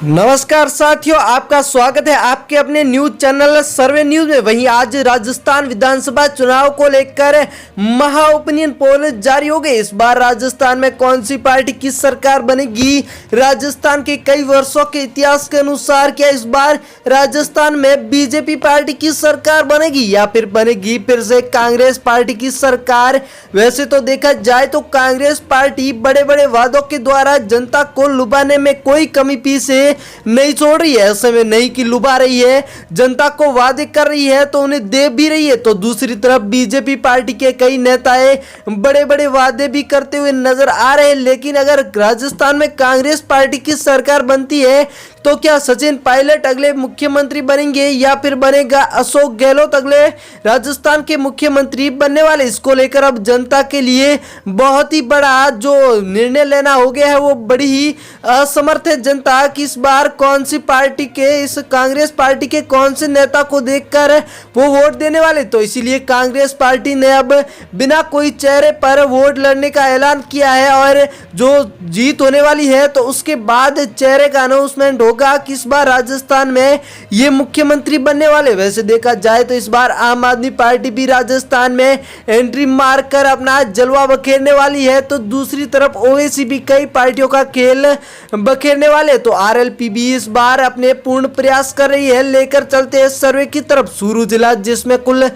नमस्कार साथियों, आपका स्वागत है आपके अपने न्यूज चैनल सर्वे न्यूज में। वहीं आज राजस्थान विधानसभा चुनाव को लेकर महा ओपिनियन पोल जारी हो गई। इस बार राजस्थान में कौन सी पार्टी की सरकार बनेगी? राजस्थान के कई वर्षों के इतिहास के अनुसार क्या इस बार राजस्थान में बीजेपी पार्टी की सरकार बनेगी या फिर बनेगी फिर से कांग्रेस पार्टी की सरकार? वैसे तो देखा जाए तो कांग्रेस पार्टी बड़े बड़े वादों के द्वारा जनता को लुभाने में कोई कमी पीछे नहीं छोड़ रही है। ऐसे में नहीं कि लुभा रही है, जनता को वादे कर रही है तो उन्हें दे भी रही है। तो दूसरी तरफ बीजेपी पार्टी के कई नेताएं बड़े बड़े वादे भी करते हुए नजर आ रहे हैं। लेकिन अगर राजस्थान में कांग्रेस पार्टी की सरकार बनती है तो क्या सचिन पायलट अगले मुख्यमंत्री बनेंगे या फिर बनेगा अशोक गहलोत अगले राजस्थान के मुख्यमंत्री बनने वाले? इसको लेकर अब जनता के लिए बहुत ही बड़ा जो निर्णय लेना हो गया है वो बड़ी ही असमर्थ है जनता कि इस बार कौन सी पार्टी के, इस कांग्रेस पार्टी के कौन से नेता को देखकर वो वोट देने वाले। तो इसीलिए कांग्रेस पार्टी ने अब बिना कोई चेहरे पर वोट लड़ने का ऐलान किया है और जो जीत होने वाली है तो उसके बाद चेहरे का अनाउंसमेंट होगा कि इस बार राजस्थान में ये मुख्यमंत्री बनने वाले। वैसे देखा जाए तो इस बार आम आदमी पार्टी भी राजस्थान में एंट्री मारकर अपना जलवा बखेरने वाली है, तो दूसरी तरफ ओवैसी भी कई पार्टियों का खेल बखेरने वाले। तो आरएलपी भी इस बार अपने पूर्ण प्रयास कर रही है। लेकर चलते हैं सर्वे की तरफ। सूरू जिला जिसमें कुल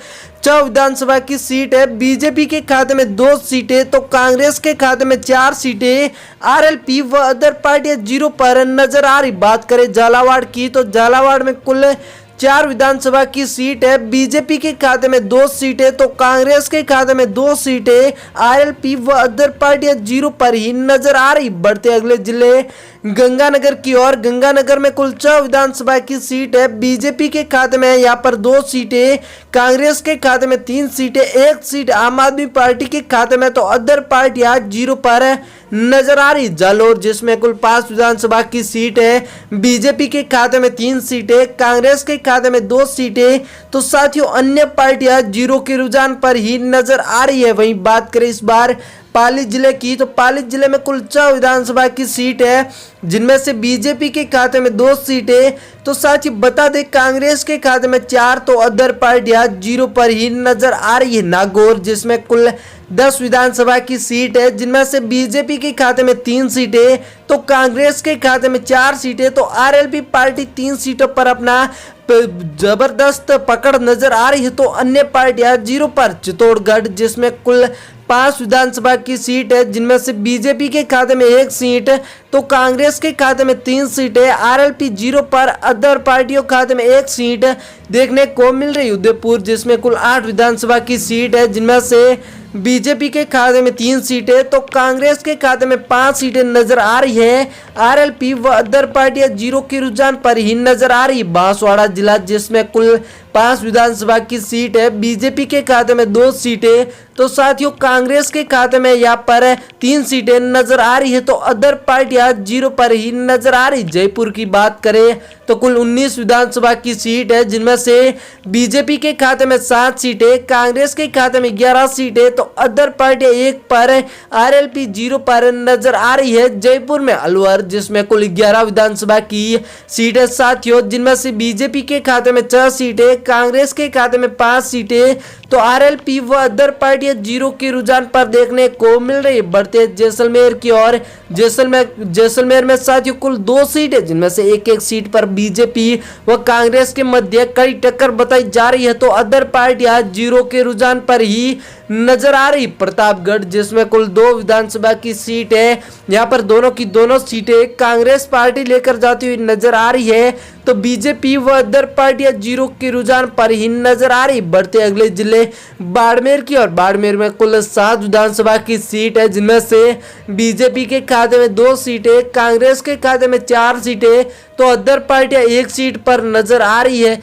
6 विधानसभा की सीट है, बीजेपी के खाते में 2 सीटें तो कांग्रेस के खाते में 4 सीटें, आरएलपी व अदर पार्टियां 0 पर नजर आ रही। बात करें झालावाड़ की तो झालावाड़ में कुल 4 विधानसभा की सीट है, बीजेपी के खाते में 2 सीटें तो कांग्रेस के खाते में 2 सीटें, आरएलपी व अदर पार्टियां 0 पर ही नजर आ रही। बढ़ते अगले जिले गंगानगर की ओर। गंगानगर में कुल 6 विधानसभा की सीट है, बीजेपी के खाते में यहाँ पर 2 सीटें, कांग्रेस के खाते में 3 सीटें, 1 सीट आम आदमी पार्टी के खाते में तो अदर पार्टियां 0 पर नजर आ रही। जालोर जिसमें कुल 5 विधानसभा की सीट है, बीजेपी के खाते में 3 सीटें, कांग्रेस के खाते में 2 सीटें तो साथियों अन्य पार्टियां 0 के रुझान पर ही नजर आ रही है। वहीं बात करें इस बार पाली जिले की तो पाली जिले में कुल 6 विधानसभा की सीट है, जिनमें से बीजेपी के खाते में 2 सीटें तो साथ ही बता दें कांग्रेस के खाते में 4 तो अदर पार्टियां 0 पर ही नजर आ रही है। नागौर जिसमें कुल 10 विधानसभा की सीट है, जिनमें से बीजेपी के खाते में 3 सीटें तो कांग्रेस के खाते में 4 सीटें तो आरएलपी पार्टी 3 सीटों पर अपना जबरदस्त पकड़ नजर आ रही है तो अन्य पार्टियां 0 पर। चित्तौड़गढ़ जिसमें कुल 5 विधानसभा की सीट है, जिनमें से बीजेपी के खाते में 1 सीट तो कांग्रेस के खाते में 3 सीटें, आरएलपी 0 पर, अदर पार्टियों खाते में 1 सीट देखने को मिल रही। उदयपुर जिसमें कुल 8 विधानसभा की सीट है, जिनमें से बीजेपी के खाते में 3 सीटें तो कांग्रेस के खाते में 5 सीटें नजर आ रही है, आरएलपी व अदर पार्टियां 0 के रुझान पर ही नजर आ रही। बांसवाड़ा जिला जिसमें कुल 5 विधानसभा की सीट है, बीजेपी के खाते में 2 सीटें तो साथियों कांग्रेस के खाते में यहाँ पर 3 सीटें नजर आ रही है तो अदर पार्टियां 0 पर ही नजर आ रही। जयपुर की बात करें तो कुल 19 विधानसभा की सीट है, जिनमें से बीजेपी के खाते में 7 सीटें, कांग्रेस के खाते में 11 सीटें तो अदर पार्टियां 1 पर, आरएलपी 0 पर नजर आ रही है। जयपुर में अलवर जिसमें कुल 11 विधानसभा की सीट है साथियों, जिनमें से बीजेपी के खाते में 6 सीटें, कांग्रेस के खाते में 5 सीटें तो आरएलपी व अदर पार्टियां 0 के रुझान पर देखने को मिल रही है। बढ़ते जैसलमेर की ओर। जैसलमेर में साथियों कुल 2 सीट है, जिनमें से एक सीट पर बीजेपी व कांग्रेस के मध्य कड़ी टक्कर बताई जा रही है तो अदर पार्टियां 0 के रुझान पर ही नजर आ रही। प्रतापगढ़ जिसमें कुल 2 विधानसभा की सीट है, यहाँ पर दोनों की दोनों सीटें कांग्रेस पार्टी लेकर जाती हुई नजर आ रही है तो बीजेपी व अदर पार्टियां 0 के रुझान पर ही नजर आ रही। बढ़ते अगले जिले बाड़मेर की ओर। बाड़मेर में कुल 7 विधानसभा की सीट है, जिनमें से बीजेपी के खाते में 2 सीटें, कांग्रेस के खाते में 4 सीटें तो अदर पार्टियां 1 सीट पर नजर आ रही है,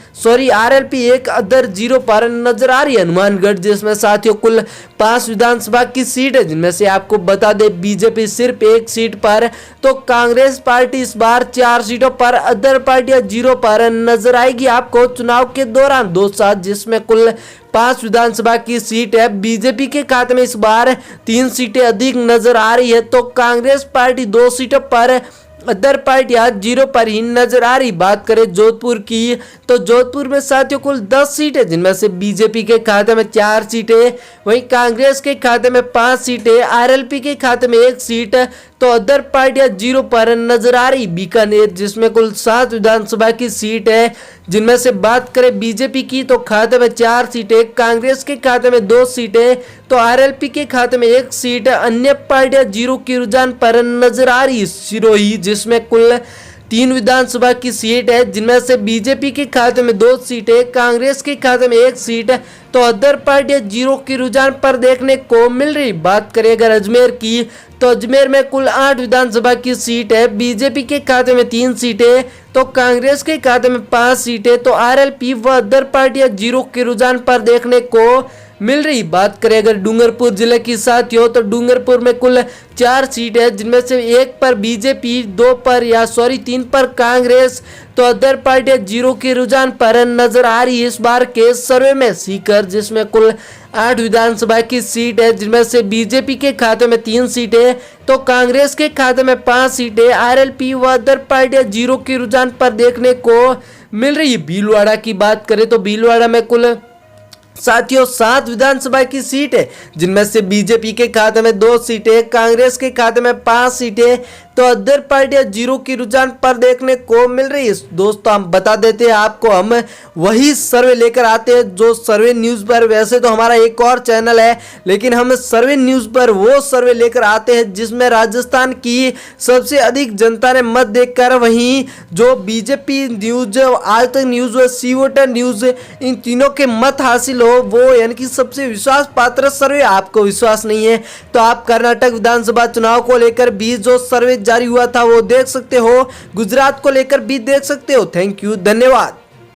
आरएलपी 1, अदर 0 पर नजर आ रही है। हनुमानगढ़ जिसमें साथियों कुल 5 विधानसभा की सीट है, जिनमें से आपको बता दें बीजेपी सिर्फ 1 सीट पर तो कांग्रेस पार्टी इस बार 4 सीटों पर, अदर पार्टियां 0 पर नजर आएगी आपको चुनाव के दौरान। 2 जिसमें कुल 5 विधानसभा की सीट है, बीजेपी के खाते में इस बार 3 सीटें अधिक नजर आ रही है तो कांग्रेस पार्टी 2 सीटों पर, अदर पार्टियां 0 पर ही नजर आ रही। बात करें जोधपुर की तो जोधपुर में साथियों कुल 10 सीटें, जिनमें से बीजेपी के खाते में 4 सीटें, वहीं कांग्रेस के खाते में 5 सीटें, आरएलपी के खाते में 1 सीट, तो अदर पार्टियां 0 पर नजर आ रही। बीकानेर जिसमें कुल 7 विधानसभा की सीट है, जिनमें से बात करें बीजेपी की तो खाते में 4 सीटें, कांग्रेस के खाते में 2 सीटें, तो आरएलपी के खाते में 1 सीट, अन्य पार्टियां 0 की रुझान पर नजर आ रही। सिरोही जिसमें कुल 3 विधानसभा की सीट है, जिनमें से बीजेपी के खाते में 2 सीटें, कांग्रेस के खाते में 1 सीट, तो अदर पार्टियां 0 की रुझान पर देखने को मिल रही। बात करें अगर अजमेर की तो अजमेर में कुल 8 विधानसभा की सीट है, बीजेपी के खाते में 3 सीटें, तो कांग्रेस के खाते में 5 सीटें, तो आरएलपी व अदर पार्टियां 0 के रुझान पर देखने को मिल रही। बात करें अगर डूंगरपुर जिले की साथियों तो डूंगरपुर में कुल 4 सीट है, जिनमें से 1 पर बीजेपी, 3 पर कांग्रेस, तो अदर पार्टियां 0 के रुझान पर नजर आ रही है इस बार के सर्वे में। सीकर जिसमें कुल 8 विधानसभा की सीट है, जिनमें से बीजेपी के खाते में 3 सीटें, तो कांग्रेस के खाते में 5 सीटें, आरएलपी व अदर पार्टियां 0 के रुझान पर देखने को मिल रही है। भीलवाड़ा की बात करें तो भीलवाड़ा में कुल साथियों 7 विधानसभा की सीट है, जिनमें से बीजेपी के खाते में 2 सीटें, कांग्रेस के खाते में 5 सीटें, तो अदर पार्टियां 0 की रुझान पर देखने को मिल रही है। दोस्तों हम बता देते हैं आपको, हम वही सर्वे लेकर आते हैं जो सर्वे न्यूज पर, वैसे तो हमारा एक और चैनल है, लेकिन हम सर्वे न्यूज पर वो सर्वे लेकर आते हैं जिसमें राजस्थान की सबसे अधिक जनता ने मत देकर, वहीं जो बीजेपी न्यूज, आज तक न्यूज व सी वोटर न्यूज, इन तीनों के मत हासिल हो, वो यानी कि सबसे विश्वास पात्र सर्वे। आपको विश्वास नहीं है तो आप कर्नाटक विधानसभा चुनाव को लेकर भी जो सर्वे जारी हुआ था वो देख सकते हो, गुजरात को लेकर भी देख सकते हो। थैंक यू, धन्यवाद।